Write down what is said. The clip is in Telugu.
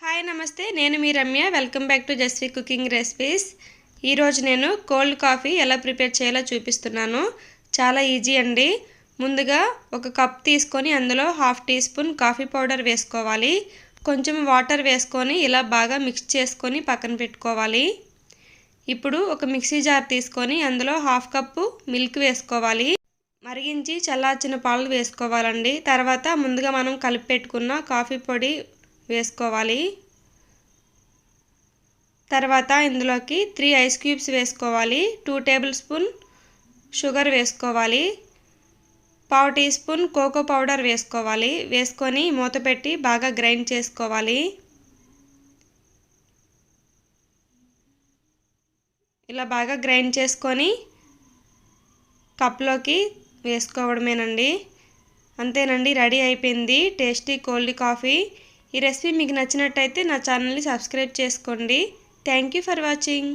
హాయ్ నమస్తే, నేను మీ Ramya. Welcome back to Jasvi cooking recipes. ఈరోజు నేను కోల్డ్ కాఫీ ఎలా ప్రిపేర్ చేయాలో చూపిస్తున్నాను. చాలా ఈజీ అండి. ముందుగా ఒక కప్ తీసుకొని అందులో 1/2 టీ స్పూన్ కాఫీ పౌడర్ వేసుకోవాలి. కొంచెం వాటర్ వేసుకొని ఇలా బాగా మిక్స్ చేసుకొని పక్కన పెట్టుకోవాలి. ఇప్పుడు ఒక మిక్సీ జార్ తీసుకొని అందులో 1/2 కప్పు మిల్క్ వేసుకోవాలి. మరిగించి చల్లార్చిన పాలు వేసుకోవాలండి. తర్వాత ముందుగా మనం కలిపి పెట్టుకున్న కాఫీ పొడి వేసుకోవాలి. తర్వాత ఇందులోకి 3 ఐస్ క్యూబ్స్ వేసుకోవాలి. 2 టేబుల్ స్పూన్ షుగర్ వేసుకోవాలి. 1/2 టీ స్పూన్ కోకో పౌడర్ వేసుకోవాలి. వేసుకొని మూత పెట్టి బాగా గ్రైండ్ చేసుకోవాలి. ఇలా బాగా గ్రైండ్ చేసుకొని కప్లోకి వేసుకోవడమేనండి. అంతేనండి, రెడీ అయిపోయింది టేస్టీ కోల్డ్ కాఫీ. ఈ రెసిపీ మీకు నచ్చినట్టయితే నా ఛానల్ని సబ్స్క్రైబ్ చేసుకోండి. Thank you for watching.